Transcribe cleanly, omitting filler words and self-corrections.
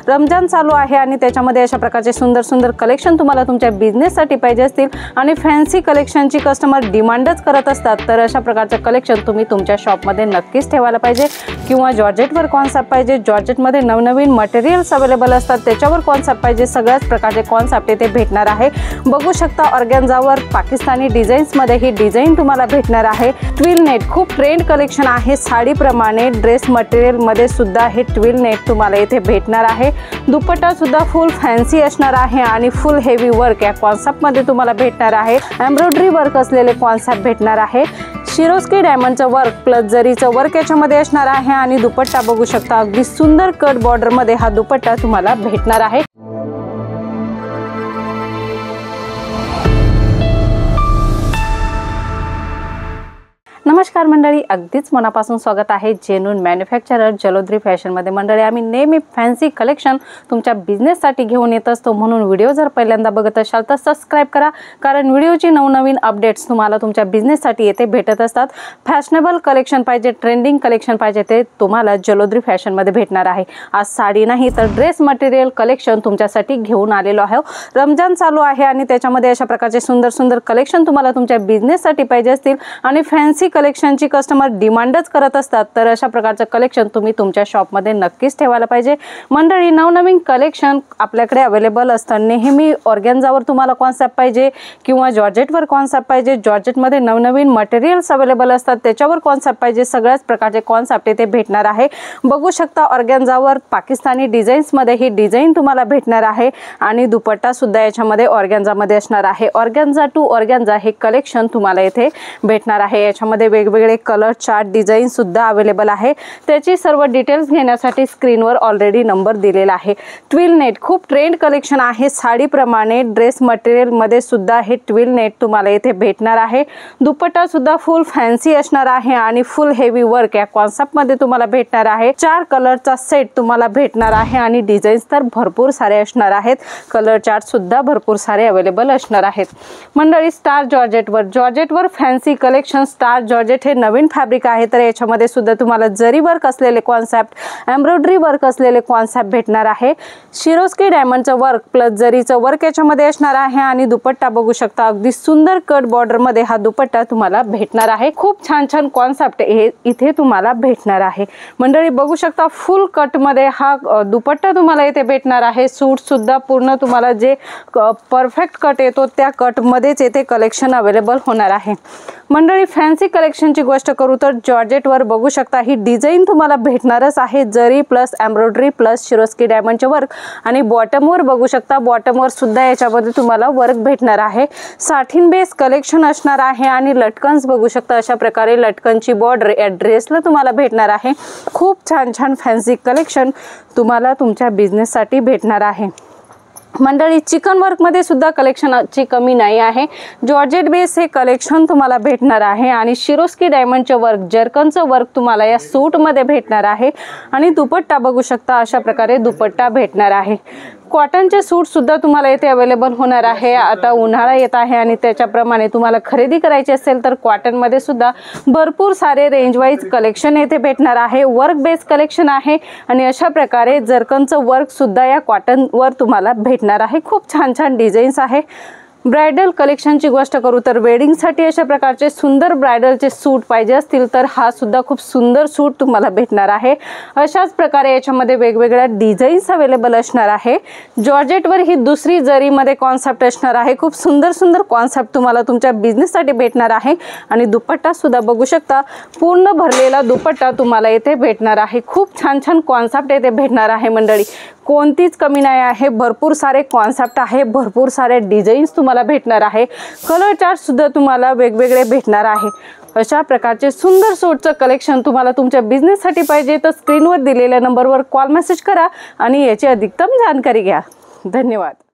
रमजान चालू आहे आणि त्याच्यामध्ये अशा प्रकारचे सुंदर सुंदर कलेक्शन तुम्हाला तुमच्या बिझनेससाठी पाहिजे असतील आणि फॅन्सी कलेक्शनची कस्टमर डिमांडच करत असतात, तर अशा प्रकारचं कलेक्शन तुम्ही तुमच्या शॉपमध्ये नक्कीच ठेवायला पाहिजे। किंवा जॉर्जेटवर कॉन्सेप्ट पाहिजे, जॉर्जेटमध्ये नवनवीन मटेरियल्स अवेलेबल असतात त्याच्यावर कॉन्सेप्ट पाहिजे, सगळ्याच प्रकारचे कॉन्सेप्ट इथे भेटणार आहे। बघू शकता ऑर्गॅन्झावर पाकिस्तानी डिझाईन्समध्ये ही डिझाईन तुम्हाला भेटणार आहे। ट्विल नेट खूप ट्रेंड कलेक्शन आहे, साडीप्रमाणे ड्रेस मटेरियलमध्ये सुद्धा हे ट्विल नेट तुम्हाला इथे भेटणार आहे। दुपट्टा सुद्धा फुल फॅन्सी असणार आहे आणि फुल हेवी वर्क या कॉन्सेप्टमध्ये तुम्हाला भेटणार आहे। एम्ब्रॉयडरी वर्क असलेले कॉन्सेप्ट भेटणार आहे। शिरोस्की डायमंडचं वर्क प्लस जरीचं वर्क याच्यामध्ये असणार आहे आणि दुपट्टा बघू शकता अगदी सुंदर कट बॉर्डरमध्ये हा दुपट्टा तुम्हाला भेटणार आहे। नमस्कार मंडळी, अगदीच मनापासून स्वागत आहे जेन्युइन मॅन्युफॅक्चरर जलोद्री फॅशनमध्ये। मंडळी, आम्ही नेहमी फॅन्सी कलेक्शन तुमच्या बिझनेससाठी घेऊन येत असतो, म्हणून व्हिडिओ जर पहिल्यांदा बघत असाल तर सबस्क्राइब करा, कारण व्हिडिओची नवनवीन अपडेट्स तुम्हाला तुमच्या बिझनेससाठी येथे भेटत असतात। फॅशनेबल कलेक्शन पाहिजे, ट्रेंडिंग कलेक्शन पाहिजे, ते तुम्हाला जलोद्री फॅशनमध्ये भेटणार आहे। आज साडी नाही तर ड्रेस मटेरियल कलेक्शन तुमच्यासाठी घेऊन आलेलो आहे। रमजान चालू आहे आणि त्याच्यामध्ये अशा प्रकारचे सुंदर सुंदर कलेक्शन तुम्हाला तुमच्या बिझनेससाठी पाहिजे असतील आणि फॅन्सी कलेक्शनची कस्टमर डिमांडच करत असतात, तर अशा प्रकारचं कलेक्शन तुम्ही तुमच्या शॉपमध्ये नक्कीच ठेवायला पाहिजे। मंडळी, नवनवीन कलेक्शन आपल्याकडे अवेलेबल असतं। नेहमी ऑर्गॅन्झावर तुम्हाला कॉन्सेप्ट पाहिजे किंवा जॉर्जेटवर कॉन्सेप्ट पाहिजे, जॉर्जेटमध्ये नवनवीन मटेरियल्स अवेलेबल असतात त्याच्यावर कॉन्सेप्ट पाहिजे, सगळ्याच प्रकारचे कॉन्सेप्ट इथे भेटणार आहे। बघू शकता ऑर्गॅन्झावर पाकिस्तानी डिझाईन्समध्ये ही डिझाईन तुम्हाला भेटणार आहे आणि दुपट्टा सुद्धा याच्यामध्ये ऑर्गॅन्झामध्ये असणार आहे। ऑर्गॅन्झा टू ऑर्गॅन्झा हे कलेक्शन तुम्हाला इथे भेटणार आहे। याच्यामध्ये वेगवेगळे कलर चार्ट डिझाईन सुद्धा अवेलेबल आहे, त्याची सर्व डिटेल्स घेण्यासाठी स्क्रीनवर ऑलरेडी नंबर दिलेला आहे। ट्विल नेट खूप ट्रेंड कलेक्शन आहे, साडीप्रमाणे ड्रेस मटेरियलमध्ये सुद्धा हे ट्विल नेट तुम्हाला इथे भेटणार आहे। दुपट्टा सुद्धा फुल फॅन्सी असणार आहे आणि फुल हेवी वर्क या कॉन्सेप्टमध्ये तुम्हाला भेटणार आहे। 4 कलरचा सेट तुम्हाला भेटणार आहे आणि डिझाईन्स तर भरपूर सारे असणार आहेत, कलर चार्ट सुद्धा भरपूर सारे अवेलेबल असणार आहेत। मंडळी, स्टार जॉर्जेटवर फॅन्सी कलेक्शन। स्टार जॉर्जेट हे नवीन फॅब्रिक आहे, तर याच्यामध्ये सुद्धा तुम्हाला जरी वर्क असलेले कॉन्सेप्ट, एम्ब्रॉयडरी वर्क असलेले कॉन्सेप्ट भेटणार आहे। शिरोस्की डायमंडचं वर्क प्लस जरीचं वर्क याच्यामध्ये असणार आहे आणि दुपट्टा बघू शकता अगदी सुंदर कट बॉर्डरमध्ये हा दुपट्टा तुम्हाला भेटणार आहे। खूप छान छान कॉन्सेप्ट इथे तुम्हाला भेटणार आहे। मंडळी, बघू शकता फुल कटमध्ये हा दुपट्टा तुम्हाला इथे भेटणार आहे। सूट सुद्धा पूर्ण तुम्हाला जे परफेक्ट कट येतो त्या कटमध्येच इथे कलेक्शन अवेलेबल होणार आहे। मंडळी, फॅन्सी कलेक्शनची गोष्ट करू तर जॉर्जेटवर बघू शकता ही डिझाईन तुम्हाला भेटणारच आहे, जरी प्लस एम्ब्रॉयडरी प्लस शिरोस्की डायमंडचे वर्क आणि बॉटमवर बघू शकता, बॉटमवर सुद्धा याच्यामध्ये तुम्हाला वर्क भेटणार आहे। साठीन बेस कलेक्शन असणार आहे आणि लटकन्स बघू शकता, अशा प्रकारे लटकनची बॉर्डर या ड्रेसला तुम्हाला भेटणार आहे। खूप छान छान फॅन्सी कलेक्शन तुम्हाला तुमच्या बिझनेससाठी भेटणार आहे। मंडळी, चिकन वर्कमध्ये सुद्धा कलेक्शनची कमी नाही आहे। जॉर्जेट बेस हे कलेक्शन तुम्हाला भेटणार आहे आणि शिरोस्की डायमंडचे वर्क, जर्कनचं वर्क तुम्हाला या सूटमध्ये भेटणार आहे आणि दुपट्टा बघू शकता, अशा प्रकारे दुपट्टा भेटणार आहे। कॉटनचे सूट सुद्धा तुम्हाला इथे अवेलेबल होणार आहे। आता उन्हाळा येत आहे आणि त्याच्याप्रमाणे तुम्हाला खरेदी करायची असेल तर कॉटनमध्ये सुद्धा भरपूर सारे रेंज वाईज कलेक्शन इथे भेटणार आहे। वर्क बेस कलेक्शन आहे आणि अशा प्रकारे जर्कनचं वर्क सुद्धा या कॉटनवर तुम्हाला भेटणार आहे। खूप छान छान डिझाईन्स आहे। ब्रायडल कलेक्शनची गोष्ट करू तर वेडिंगसाठी अशा प्रकारचे सुंदर ब्रायडलचे सूट पाहिजे असतील तर हा सुद्धा खूप सुंदर सूट तुम्हाला भेटणार आहे। अशाच प्रकारे याच्यामध्ये वेगवेगळ्या डिझाईन्स अवेलेबल असणार आहे। जॉर्जेटवर ही दुसरी जरीमध्ये कॉन्सेप्ट असणार आहे। खूप सुंदर सुंदर कॉन्सेप्ट तुम्हाला तुमच्या बिझनेससाठी भेटणार आहे आणि दुपट्टा सुद्धा बघू शकता, पूर्ण भरलेला दुपट्टा तुम्हाला इथे भेटणार आहे। खूप छान छान कॉन्सेप्ट इथे भेटणार आहे। मंडळी, कोणतीच कमी नाही आहे, भरपूर सारे कॉन्सेप्ट आहे, भरपूर सारे डिझाईन्स तुम्हाला भेटणार आहे। कलर चार्ट सुद्धा तुम्हाला वेगवेगळे भेटणार आहे। अशा प्रकारचे सुंदर सूटचं कलेक्शन तुम्हाला तुमच्या बिझनेससाठी पाहिजे तर स्क्रीनवर दिलेल्या नंबरवर कॉल मेसेज करा आणि याची अधिकतम जानकारी घ्या। धन्यवाद।